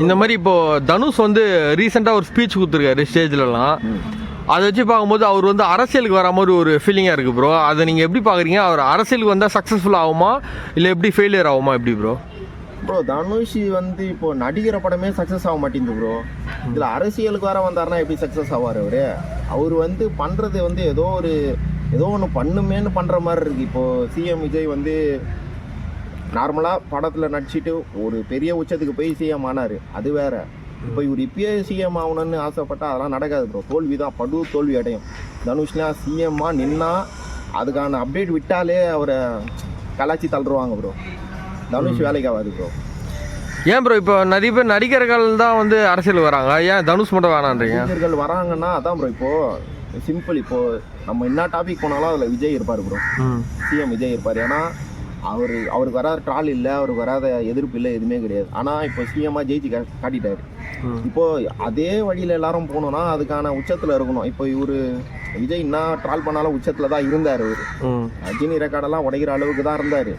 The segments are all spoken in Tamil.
இந்த மாதிரி இப்போ தனுஷ் வந்து ரீசெண்டாக ஒரு ஸ்பீச் கொடுத்துருக்காரு ஸ்டேஜ்லலாம். அதை வச்சு பார்க்கும்போது அவர் வந்து அரசியலுக்கு வர மாதிரி ஒரு ஃபீலிங்காக இருக்குது ப்ரோ. அதை நீங்கள் எப்படி பார்க்குறீங்க? அவர் அரசியலுக்கு வந்தால் சக்ஸஸ்ஃபுல் ஆகுமா இல்லை எப்படி ஃபெயிலியர் ஆகுமா எப்படி ப்ரோ? ப்ரோ தனுஷ் வந்து இப்போ நடிக்கிற படமே சக்ஸஸ் ஆக மாட்டேங்குது ப்ரோ. இதில் அரசியலுக்கு வர வந்தாருன்னா எப்படி சக்ஸஸ் ஆவார் அவர் வந்து பண்ணுறது வந்து ஏதோ ஒன்று பண்ணுமேன்னு பண்ணுற மாதிரி இருக்குது. இப்போது சிஎம் விஜய் வந்து நார்மலாக படத்தில் நடிச்சிட்டு ஒரு பெரிய உச்சத்துக்கு போய் சிஎம் ஆனார், அது வேறு. இப்போ இவர் இப்பயே சிஎம் ஆகணும்னு ஆசைப்பட்டால் அதெல்லாம் நடக்காது ப்ரோ. தோல்வி தான், படு தோல்வி அடையும். தனுஷ்லாம் சிஎம்மாக நின்னா அதுக்கான அப்டேட் விட்டாலே அவரை கலாச்சி தள்ளுருவாங்க ப்ரோ. தனுஷ் வேலைக்கு ஆகாது ப்ரோ. ஏன் ப்ரோ இப்போ நிறைய பேர் நடிகர்கள் தான் வந்து அரசியல் வராங்க, ஏன் தனுஷ் மட்டும் வேணான்றீங்க? நடிகர்கள் வராங்கன்னா அதான் ப்ரோ. இப்போது சிம்பிள், இப்போது நம்ம என்ன டாபிக் போனாலும் அதில் விஜய் இருப்பார் ப்ரோ. சிஎம் விஜய் இருப்பார். ஏன்னா அவருக்கு வராத ட்ரால் இல்லை, அவருக்கு வராத எதிர்ப்பு இல்லை, எதுவுமே கிடையாது. ஆனால் இப்போ சிஎம்மாக ஜெயிச்சு காட்டிட்டாரு. இப்போது அதே வழியில் எல்லாரும் போகணுன்னா அதுக்கான உச்சத்தில் இருக்கணும். இப்போ விஜய் என்ன ட்ரால் பண்ணாலும் உச்சத்தில் தான் இருந்தார். ரஜினி ரெக்கார்டெல்லாம் உடைக்கிற அளவுக்கு தான் இருந்தார்.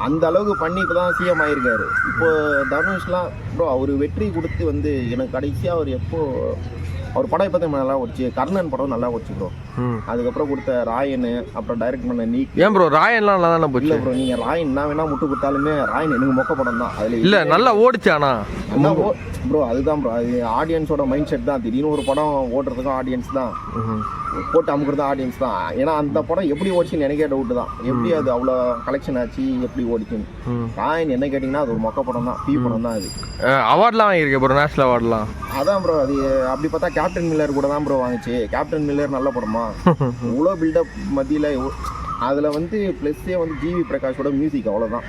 அந்த அளவுக்கு பண்ணி இப்போ தான் சிஎம் ஆகிருக்காரு. இப்போ தனுஷ்லாம் ப்ரோ அவர் வெற்றி கொடுத்து வந்து எனக்கு கடைசியாக அவர் படம் இப்போ நல்லா ஓடிச்சு. கர்ணன் படம் நல்லா ஓடிச்சு ப்ரோ. அதுக்கப்புறம் கொடுத்த ராயன், அப்புறம் டைரக்ட் பண்ண நீ. ஏன் ப்ரோ ராயன்லாம் நல்லா தானே போச்சு? இல்லை ப்ரோ, நீங்கள் ராயன் என்ன வேணா முட்டு கொடுத்தாலுமே ராயன் எனக்கு மொக்க படம் தான். அதில் இல்லை நல்லா ஓடிச்சு. ஆனால் ப்ரோ அதுதான் ப்ரோ, அது ஆடியன்ஸோட மைண்ட் செட் தான். திடீர்னு ஒரு படம் ஓடுறதுக்கும் ஆடியன்ஸ் தான், போட்டு அமுக்குறது ஆடியன்ஸ் தான். ஏன்னா அந்த படம் எப்படி ஓடிச்சுன்னு எனக்கே டவுட்டு தான். எப்படி அது அவ்வளோ கலெக்ஷன் ஆச்சு, எப்படி ஓடிச்சுன்னு. ராயன் என்ன கேட்டிங்கன்னா அது ஒரு மொக்க படம் தான், படம் தான். அது அவார்ட்லாம் வாங்கியிருக்கு ப்ரோ, நேஷனல் அவார்ட்லாம். அதான் ப்ரோ, அது அப்படி பார்த்தா கேப்டன் மில்லர் கூட தான் ப்ரோ வாங்கிச்சு. கேப்டன் மில்லர் நல்ல படமா? இவ்வளோ பில்டப் மத்தியில் அதில் வந்து ப்ளஸ்ஸே வந்து ஜிவி பிரகாஷோட மியூசிக், அவ்வளோதான்.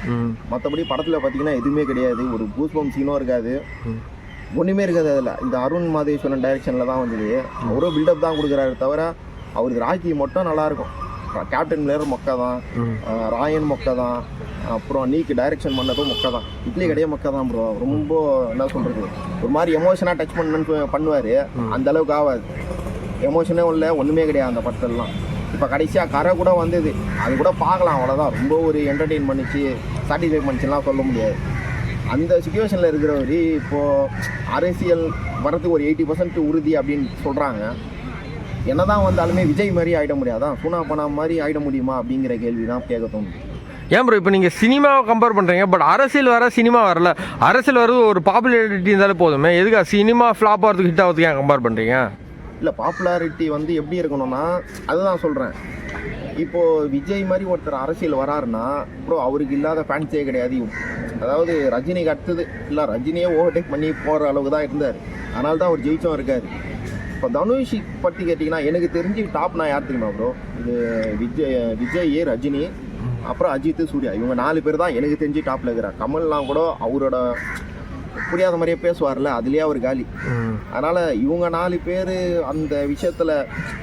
மற்றபடி படத்தில் பார்த்தீங்கன்னா எதுவுமே கிடையாது. ஒரு பூஸ்பம் சீனும் இருக்காது, ஒன்றுமே இருக்காது அதில். இந்த அருண் மாதேஸ்வரன் டைரக்ஷனில் தான் வந்தது. அவரோ பில்டப் தான் கொடுக்குறாரு தவிர அவருக்கு ராக்கி மட்டும் நல்லாயிருக்கும். கேப்டன் மில்லர் மொக்கை தான், ராயன் மொக்கை தான், அப்புறம் நீக்கு டைரக்ஷன் பண்ணதும் மொக்கை தான். இட்லி கடையே மொக்கை தான் ப்ரோ. ரொம்ப என்ன சொல்கிறது, ஒரு மாதிரி எமோஷனாக டச் பண்ணுவார். அந்த அளவுக்கு ஆகாது, எமோஷனே இல்லை, ஒன்றுமே கிடையாது அந்த படத்துலலாம். இப்போ கடைசியாக கரை கூட வந்தது, அது கூட பார்க்கலாம், அவ்வளோதான். ரொம்ப ஒரு என்டர்டெயின் பண்ணிச்சு, சாட்டிஸ்ஃபை பண்ணிச்சுலாம் சொல்ல முடியாது. அந்த சுச்சுவேஷனில் இருக்கிறவர் இப்போது அரசியல் வரத்துக்கு ஒரு 80% உறுதி அப்படின்னு சொல்கிறாங்க. என்ன தான் வந்தாலுமே விஜய் மாதிரி ஆகிட முடியாதான், சூனா பனா மாதிரி ஆகிட முடியுமா அப்படிங்கிற கேள்வி தான் கேட்க தோணுது. ஏன் ப்ரோ இப்போ நீங்கள் சினிமாவை கம்பேர் பண்ணுறீங்க, பட் அரசியல் வர சினிமா வரல. அரசியல் வரது ஒரு பாப்புலாரிட்டி இருந்தாலே போதுமே, எதுக்கா சினிமா ஃப்ளாப் ஆகிறதுக்கு ஹிட் ஆகிறதுக்கு ஏன் கம்பேர் பண்ணுறீங்க? இல்லை, பாப்புலாரிட்டி வந்து எப்படி இருக்கணும்னா அதுதான் சொல்கிறேன். இப்போது விஜய் மாதிரி ஒருத்தர் அரசியல் வராருன்னா ப்ரோ அவருக்கு இல்லாத ஃபேன்ஸே கிடையாது. அதாவது ரஜினிக்கு அடுத்தது இல்லை, ரஜினியே ஓவர்டேக் பண்ணி போகிற அளவுக்கு தான் இருந்தார். அதனால தான் அவர் ஜெயிச்சும் இருக்கார். இப்போ தனுஷ் பற்றி கேட்டிங்கன்னா எனக்கு தெரிஞ்சு டாப் நான் யார் தெரியுமா ப்ரோ? இது விஜய், ரஜினி, அப்புறம் அஜித், சூர்யா, இவங்க 4 பேர் தான் எனக்கு தெரிஞ்சு டாப்பில் இருக்கிறார். கமல்லாம் கூட அவரோட புரியாத மாதிரியே பேசுவார்ல, அதுலேயே அவர் காலி. அதனால் இவங்க 4 பேர் அந்த விஷயத்தில்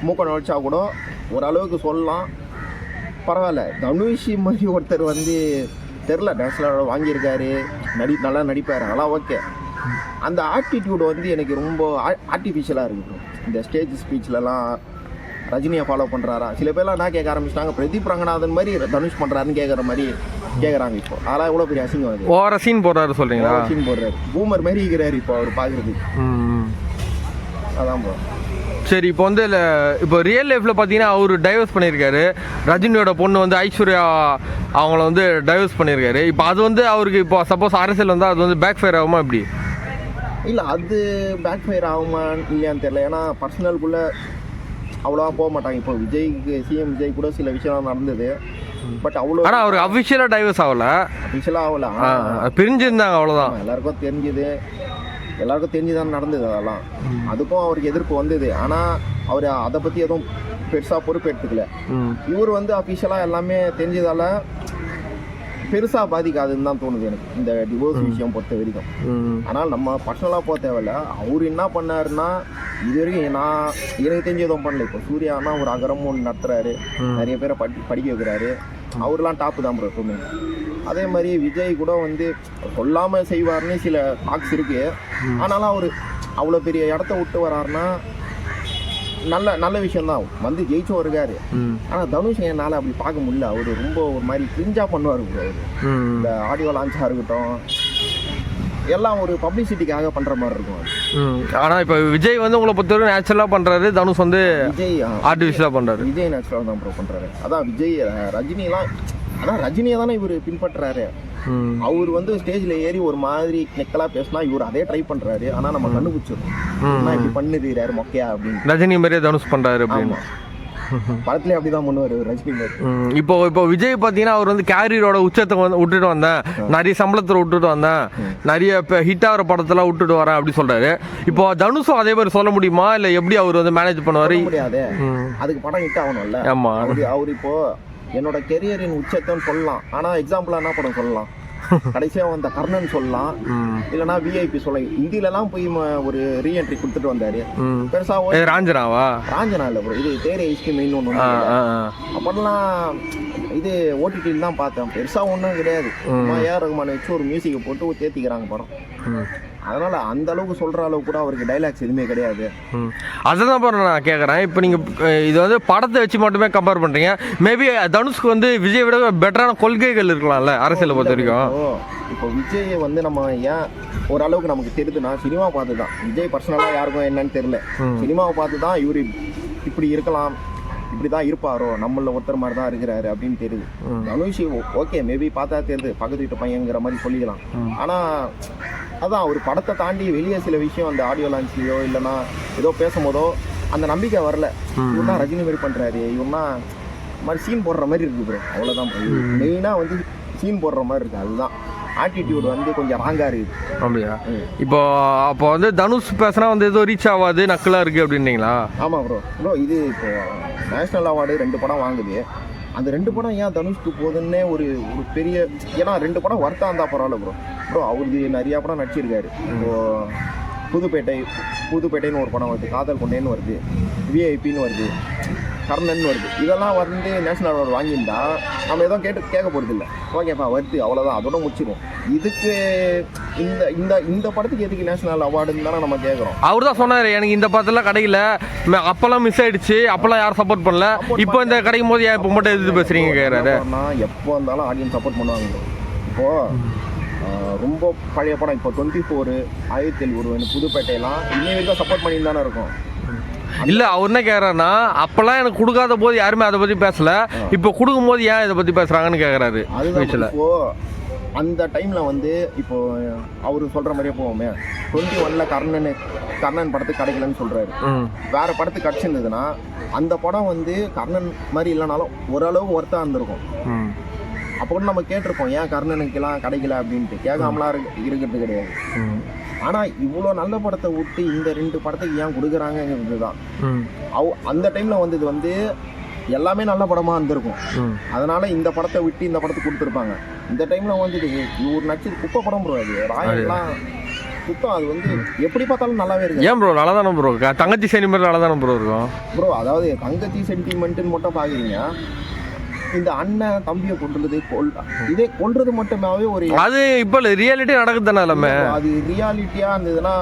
மூக்க நுழைச்சா கூட ஓரளவுக்கு சொல்லலாம், பரவாயில்ல. தனுஷ் மாதிரி ஒருத்தர் வந்து தெரில, நேஷனல் வாங்கியிருக்காரு, நல்லா நடிப்பார், அதெல்லாம் ஓகே. அந்த ஆட்டிடியூட் வந்து எனக்கு ரொம்ப ஆர்டிஃபிஷியலாக இருக்குது. இந்த ஸ்டேஜ் ஸ்பீச்லலாம் ரஜினியை ஃபாலோ பண்ணுறாரா? சில பேர்லாம் என்ன கேட்க ஆரம்பிச்சிட்டாங்க, பிரதீப் ரங்கநாதன் மாதிரி தனுஷ் பண்ணுறாருன்னு கேட்குற மாதிரி கேட்குறாங்க. இப்போ அதெல்லாம் எவ்வளோ பெரிய அசிங்கம் அது. ஓவரா சீன் போடுறாரு சொல்கிறீங்களா? சீன் போடுறாரு, பூமர் மாதிரி இருக்கிறாரு இப்போ அவர் பார்க்குறதுக்கு. அதான் ப்ரோ. சரி, இப்போ வந்து இப்போ ரியல் லைஃப்பில் பார்த்தீங்கன்னா அவர் டைவர்ஸ் பண்ணியிருக்காரு. ரஜினியோட பொண்ணு வந்து ஐஸ்வர்யா அவங்கள வந்து டைவர்ஸ் பண்ணியிருக்காரு. இப்போ அது வந்து அவருக்கு இப்போ சப்போஸ் அரசியல் வந்தால் அது வந்து பேக் ஃபயர் ஆகுமா எப்படி? இல்லை, அது பேக் ஃபயர் ஆகுமா இல்லையான்னு தெரியல. ஏன்னா பர்சனலுக்குள்ளே அவ்வளோவா போக மாட்டாங்க. இப்போ விஜய்க்கு, சிஎம் விஜய் கூட சில விஷயம் நடந்தது, பட் அவ்வளோ. ஆனால் அவருக்கு அஃபிஷியலாக டைவர்ஸ் ஆகலை, அஃபிஷியலாக ஆகலை, பிரிஞ்சிருந்தாங்க, அவ்வளோதான். எல்லாருக்கும் தெரிஞ்சுதான் நடந்தது அதெல்லாம். அதுக்கும் அவருக்கு எதிர்ப்பு வந்தது. ஆனால் அவர் அதை பற்றி எதுவும் பெருசாக பொறுப்பு எடுத்துக்கல. இவர் வந்து அஃபிஷியலாக எல்லாமே தெரிஞ்சதால் பெருசாக பாதிக்காதுன்னு தான் தோணுது எனக்கு இந்த டிவோர்ஸ் விஷயம் பொறுத்த வரைக்கும். ஆனால் நம்ம பர்சனலாக போக தேவையில்ல. அவர் என்ன பண்ணாருன்னா இது வரைக்கும் எனக்கு தெரிஞ்சு எதுவும் பண்ணல. இப்போ சூர்யானா ஒரு அகரமும் ஒன்று நடத்துகிறாரு, நிறைய பேரை படிக்க வைக்கிறாரு, அவர்லாம் டாப்பு தான் ப்ரோ எப்பவுமே. அதே மாதிரி விஜய் கூட வந்து சொல்லாமல் செய்வார்னு சில டாக்ஸ் இருக்குது. ஆனாலும் அவர் அவ்வளோ பெரிய இடத்த விட்டு வராருன்னா நல்ல விஷயம்தான். வந்து ஜெயிச்சும் இருக்காரு. ஆனால் தனுஷ் என்னால் அப்படி பார்க்க முடியல. அவர் ரொம்ப ஒரு மாதிரி கிரிஞ்சாக பண்ணுவார் ப்ரோ. அவர் இந்த ஆடியோ லான்ச்சாக இருக்கட்டும், எல்லாம் ஒரு பப்ளிசிட்டிக்காக பண்ற மாதிரி இருக்கும் அது. ஆனால் இப்போ விஜய் வந்து உங்களை பொறுத்தவரைக்கும் நேச்சுரலாக பண்ணுறாரு, தனுஷ் வந்து விஜய் ஆர்டிஃபிஷியலாக பண்ணுறாரு. விஜய் நேச்சுரல் தான் ப்ரோ பண்றாரு. அதான் விஜய் ரஜினிலாம் அதான் ரஜினியை தானே இவர் பின்பற்றுறாரு. அவர் வந்து ஸ்டேஜ்ல ஏறி ஒரு மாதிரி நெக்கலா பேசினா இவர் அதே ட்ரை பண்றாரு. ஆனா நம்ம கண்டுபிடிச்சிடும் இப்படி பண்ணுறாரு மொக்கையா அப்படின்னு. ரஜினி மாதிரியே தனுஷ் பண்ணுறாரு அப்படின்னு படத்துல அப்படிதான் பண்ணுவாரு ரஜினி மாதிரி. இப்போ விஜய் பார்த்தீங்கன்னா அவர் வந்து கேரியரோட உச்சத்தை வந்து விட்டுட்டு வந்தேன், நிறைய சம்பளத்தில் விட்டுட்டு வந்தேன், நிறைய இப்போ ஹிட் ஆகிற படத்தெல்லாம் விட்டுட்டு வரேன் அப்படி சொல்றாரு. இப்போ தனுஷும் அதே மாதிரி சொல்ல முடியுமா, இல்லை எப்படி அவர் வந்து மேனேஜ் பண்ணுவார்? முடியாது, அதுக்கு படம் ஹிட் ஆகணும்ல. ஆமா, அவர் இப்போ என்னோட கெரியரின் உச்சத்தைன்னு சொல்லலாம். ஆனா எக்ஸாம்பிளா என்ன படம் சொல்லலாம்? கடைசியா வந்த கர்ணன் சொல்லலாம், இல்லனா விஐபி சொல்லலாம். இந்தியிலலாம் போய் ஒரு ரீஎன்ட்ரி கொடுத்துட்டு வந்தாரு. பெருசா ராஞ்சனாவா? ராஞ்சனா இல்ல ப்ரோ, இது தேரே இஸ்கி மெயின் ஒன்று. அப்பெல்லாம் இது ஓடிடியில் தான் பார்த்தேன். பெருசா ஒன்றும் கிடையாது. ஏஆர் ரகுமான் வச்சு ஒரு மியூசிக்கை போட்டு தேத்திக்கிறாங்க படம். அதனால அந்த அளவுக்கு சொல்ற அளவுக்கு கூட அவருக்கு டைலாக்ஸ் எதுவுமே கிடையாது. அதான் பாரு நான் கேட்குறேன். இப்போ நீங்கள் இது வந்து படத்தை வச்சு மட்டுமே கம்பேர் பண்ணுறீங்க. மேபி தனுஷ்க்கு வந்து விஜய் விட பெட்டரான கொள்கைகள் இருக்கலாம்ல அரசியலை பொறுத்த வரைக்கும். இப்போ விஜய் வந்து நம்ம ஏன் ஓரளவுக்கு நமக்கு தெரியுதுன்னா சினிமா பார்த்து தான். விஜய் பர்சனலாக யாருக்கும் என்னன்னு தெரியல, சினிமாவை பார்த்து தான் இவர் இப்படி இருக்கலாம், இப்படி தான் இருப்பாரோ, நம்மள ஒருத்தர் மாதிரி தான் இருக்கிறாரு அப்படின்னு தெரியுது. தனுஷ் ஓகே மேபி பார்த்தா தெரியுது பக்கத்து வீட்டு பையங்கிற மாதிரி சொல்லிக்கலாம். ஆனால் அதான் ஒரு படத்தை தாண்டி வெளியே சில விஷயம் அந்த ஆடியோ லான்ச்லேயோ இல்லைன்னா ஏதோ பேசும்போதோ அந்த நம்பிக்கை வரல. இவனா ரஜினி மாதிரி பண்ணுறாரு, இவனா மாதிரி சீன் போடுற மாதிரி இருக்குது ப்ரோ. அவ்வளோதான் மெயினாக வந்து சீன் போடுற மாதிரி இருக்குது. அதுதான் ஆட்டிடியூட் வந்து கொஞ்சம் ராங்காக இருக்குது. அப்படியா? அப்போ வந்து தனுஷ் பேசுனா வந்து ஏதோ ரீச் ஆகாது, நக்கலாக இருக்குது அப்படின்னீங்களா? ஆமாம் ப்ரோ. இது இப்போ நேஷ்னல் அவார்டு 2 படம் வாங்குது. அந்த 2 படம் ஏன் தனுஷ்க்கு போகுதுன்னே ஒரு பெரிய, ஏன்னா 2 படம் ஒர்த்தாக இருந்தால் பரவாயில்ல ப்ரோ. அவருக்கு நிறையா படம் நடிச்சிருக்காரு. இப்போது புதுப்பேட்டைன்னு ஒரு படம் வருது, காதல் கொண்டேன்னு வருது, விஐபின்னு வருது, கர்ணன் வருது. இதெல்லாம் வந்து நேஷனல் அவார்டு வாங்கியிருந்தா நம்ம எதுவும் கேட்க போகிறது இல்லை. ஓகேப்பா வருது, அவ்வளோதான், அதோட முடிச்சிடும். இதுக்கு இந்த படத்துக்கு எதுக்கு நேஷனல் அவார்டுன்னு தானே நம்ம கேட்குறோம். அவர் தான் சொன்னார், எனக்கு இந்த படத்தில் கிடைக்கல, அப்போல்லாம் மிஸ் ஆயிடுச்சு, அப்போல்லாம் யாரும் சப்போர்ட் பண்ணல, இப்போ இந்த கிடைக்கும் போது ஏன் இப்போ மட்டும் எதிர்த்து பேசுறீங்க கேட்குறாரு. எப்போ இருந்தாலும் ஆடியன்ஸ் சப்போர்ட் பண்ணுவாங்க. இப்போது ரொம்ப பழைய படம் இப்போ 24, 1701, புதுப்பேட்டையெல்லாம் இன்னும் வரைக்கும் சப்போர்ட் பண்ணிட்டு தானே இருக்கும். இல்லை அவர் என்ன கேட்குறாருன்னா, அப்போல்லாம் எனக்கு கொடுக்காத போது யாருமே அதை பற்றி பேசல, இப்போ கொடுக்கும் போது ஏன் இதை பற்றி பேசுகிறாங்கன்னு கேட்குறாரு. அதுதான் இப்போ அந்த டைமில் வந்து இப்போ அவர் சொல்கிற மாதிரியே போவோமே, 21ல் கர்ணன் படத்துக்கு கிடைக்கலன்னு சொல்கிறாரு. வேறு படத்துக்கு கிடச்சிருந்ததுன்னா அந்த படம் வந்து கர்ணன் மாதிரி இல்லைனாலும் ஓரளவு ஒர்த்தாக இருந்திருக்கும். அப்போ கூட நம்ம கேட்டிருப்போம் ஏன் கர்ணனுக்கெல்லாம் கிடைக்கல அப்படின்ட்டு. கேட்காமலாம் இருக்கிறது கிடையாது. ஆனால் இவ்வளோ நல்ல படத்தை விட்டு இந்த 2 படத்துக்கு ஏன் கொடுக்குறாங்கிறது தான். அந்த டைமில் வந்தது வந்து எல்லாமே நல்ல படமாக இருந்திருக்கும். அதனால இந்த படத்தை விட்டு இந்த படத்துக்கு கொடுத்துருப்பாங்க. இந்த டைமில் வந்து இவர் நடிச்சது குப்பை படம் ப்ரோ. அது ராயெல்லாம் சுத்தம். அது வந்து எப்படி பார்த்தாலும் நல்லாவே இருக்கு. ஏன் ப்ரோ? நல்லா தானே ப்ரோ, தங்கச்சி சென்டிமெண்ட் நல்லா தானே ப்ரோ இருக்கும் ப்ரோ. அதாவது தங்கச்சி சென்டிமெண்ட்டுன்னு மட்டும் பார்க்குறீங்க, இந்த அண்ணன் தம்பியை கொள்றது இதே கொள்றது மட்டுமாவே ஒரு அது இப்போ ரியாலிட்டி நடக்குது தானே எல்லாமே. அது ரியாலிட்டியா இருந்ததுன்னா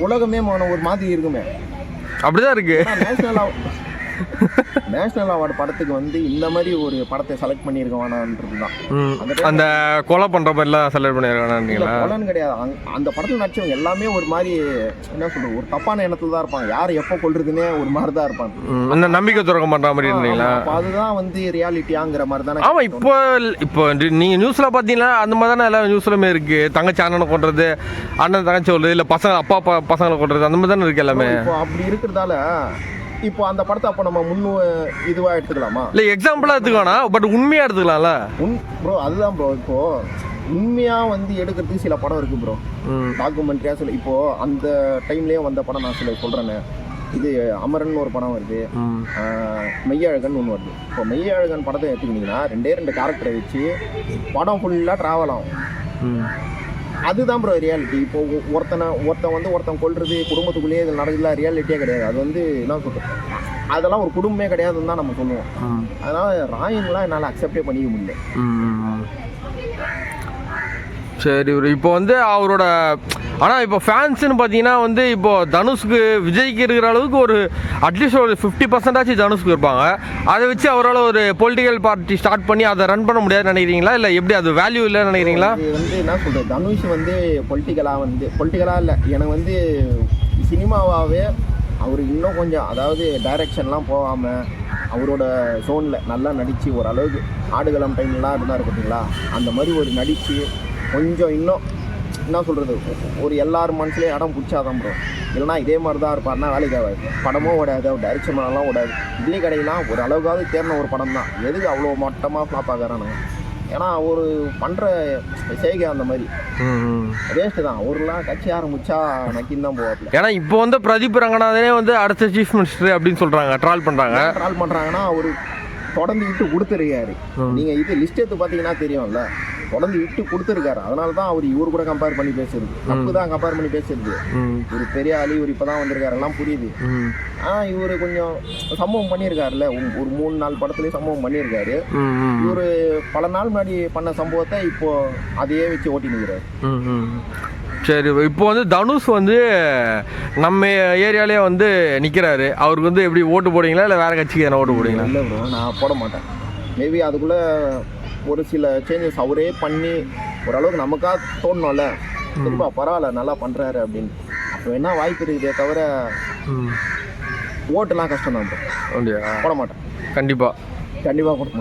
உலகமே ஒரு மாதிரி இருக்குமே. அப்படிதான் இருக்கு. நேஷனல் அவார்டு படத்துக்கு வந்து இந்த மாதிரி ஒரு படத்தை செலக்ட் பண்ணியிருக்க வேணான்றது தான். அந்த கொலை பண்ற மாதிரிலாம் செலக்ட் பண்ணிருக்கானீங்களா? கொலைன்னு கிடையாது. அந்த படத்தில் நடிச்சவங்க எல்லாமே ஒரு மாதிரி என்ன சொல்றது, ஒரு தப்பான எண்ணத்துல தான் இருப்பாங்க. யார் எப்போ கொள்றதுன்னே ஒரு மாதிரி தான் இருப்பாங்க. அந்த நம்பிக்கை துறக்க பண்ற மாதிரி இருந்தீங்களா? அதுதான் வந்து ரியாலிட்டியாங்கிற மாதிரி தானே. ஆமா, இப்போ நீங்க நியூஸ்ல பாத்தீங்கன்னா அந்த மாதிரி தானே எல்லா நியூஸ்லுமே இருக்கு. தங்கச்சி அண்ணனை கொள்றது, அண்ணன் தங்கச்சி கொள்றது, இல்ல பசங்க அப்பா பசங்களை கொள்றது, அந்த மாதிரி தானே இருக்கு எல்லாமே. இப்போ அப்படி இருக்கிறதால இப்போ அந்த படத்தை அப்போ நம்ம இதுவாக எடுத்துக்கலாமா? இல்லை எக்ஸாம்பிளாக எடுத்துக்கலாம், பட் உண்மையாக எடுத்துக்கலாம்ல ப்ரோ. அதுதான் ப்ரோ. இப்போ உண்மையாக வந்து எடுக்கிறதுக்கு சில படம் இருக்குது ப்ரோ, டாக்குமெண்ட்ரியாக சொல்ல. இப்போது அந்த டைம்லேயே வந்த படம் நான் சொல்கிறேன்னு, இது அமரன் ஒரு படம் வருது, மெய்யழகன் ஒன்று வருது. இப்போ மெய்யழகன் படத்தை எடுத்துக்கிட்டிங்கன்னா 2 கேரக்டரை வச்சு படம் ஃபுல்லாக ட்ராவல் ஆகும். அதுதான் ப்ரோ ரியாலிட்டி. இப்போ ஒருத்தன் கொள்றது குடும்பத்துக்குள்ளேயே இது நடக்குதுல, ரியாலிட்டியே கிடையாது. அது வந்து என்ன சொல்றது, அதெல்லாம் ஒரு குடும்பமே கிடையாதுன்னு தான் நம்ம சொல்லுவோம். அதனால ராயன்லாம் என்னால் அக்செப்டே பண்ணிக்க முடியல. சரி, இப்போ வந்து அவரோட ஆனால் இப்போ ஃபேன்ஸ்னு பார்த்தீங்கன்னா வந்து இப்போ தனுஷ்க்கு விஜய்க்கு இருக்கிற அளவுக்கு ஒரு அட்லீஸ்ட் ஒரு 50% தனுஷ்க்கு இருப்பாங்க. அதை வச்சு அவரால் ஒரு பொலிட்டிக்கல் பார்ட்டி ஸ்டார்ட் பண்ணி அதை ரன் பண்ண முடியாதுன்னு நினைக்கிறீங்களா, இல்லை எப்படி அது வேல்யூ இல்லைன்னு நினைக்கிறீங்களா? இது வந்து என்ன சொல்கிறது, தனுஷ் வந்து பொலிட்டிக்கலாக இல்லை, எனக்கு வந்து சினிமாவாகவே அவர் இன்னும் கொஞ்சம், அதாவது டைரக்ஷன்லாம் போகாமல் அவரோட ஜோனில் நல்லா நடித்து ஓரளவுக்கு ஆடுகளம் டைம்லாம் இருந்தார் பார்த்தீங்களா, அந்த மாதிரி ஒரு நடித்து கொஞ்சம் இன்னும் என்ன சொல்கிறது, ஒரு எல்லாரும் மனசுலேயும் இடம் பிடிச்சாதான் ப்ரோ. இல்லைனா இதே மாதிரி தான் இருப்பார்னா வேலைக்கு ஆகாது, படமும் ஓடாது, டைரக்ஷன் பண்ணலாம் ஓடாது. இட்லி கடையெல்லாம் ஒரு அளவுக்காவது தேர்ன ஒரு படம் தான், எதுக்கு அவ்வளோ மட்டமாக ஃப்ளாப் ஆகிறானுங்க? ஏன்னா அவர் பண்ணுற செய்கை அந்த மாதிரி வேஸ்ட்டு தான். அவர்லாம் கட்சி ஆரம்பிச்சா நக்கின்னு தான் போவாப்ல. ஏன்னா இப்போ வந்து பிரதீப் ரங்கநாதனே வந்து அடுத்த சீஃப் மினிஸ்டர் அப்படின்னு சொல்கிறாங்க, ட்ரால் பண்ணுறாங்கன்னா அவர் தொடர்ந்து விட்டு கொடுத்துருக்காரு. நீங்கள் இது லிஸ்ட் எடுத்து பார்த்தீங்கன்னா தெரியும்ல, தொடர்ந்து விட்டு கொடுத்துருக்காரு. அதனால தான் அவர் இவர் கூட கம்பேர் பண்ணி பேசுறது தப்பு தான், கம்பேர் பண்ணி பேசுறது. ஒரு பெரிய ஆளு, இவர் இப்போ தான் வந்திருக்காரு, எல்லாம் புரியுது. இவர் கொஞ்சம் சம்பவம் பண்ணியிருக்காருல்ல, ஒரு 3-4 படத்துலேயும் சம்பவம் பண்ணியிருக்காரு. இவர் பல நாள் முன்னாடி பண்ண சம்பவத்தை இப்போ அதையே வச்சு ஓட்டி நிற்கிறாரு. சரி, இப்போ வந்து தனுஷ் வந்து நம்ம ஏரியாலே வந்து நிற்கிறாரு, அவருக்கு வந்து எப்படி ஓட்டு போடுவீங்களா இல்லை வேறு கட்சிக்கு எதனா ஓட்டு போடுவீங்களா? இல்லை ப்ரோ, நான் போட மாட்டேன். மேபி அதுக்குள்ளே ஒரு சில சேஞ்சஸ் அவரே பண்ணி ஓரளவுக்கு நமக்காக தோணும்ல, சரிப்பா பரவாயில்ல நல்லா பண்ணுறாரு அப்படின்னு, அப்போ என்ன வாய்ப்பு இருக்குதே தவிர ஓட்டுலாம் கஷ்டம் தான் ப்ரோ. அப்படியா? போட மாட்டேன். கண்டிப்பாக போட மாட்டேன்.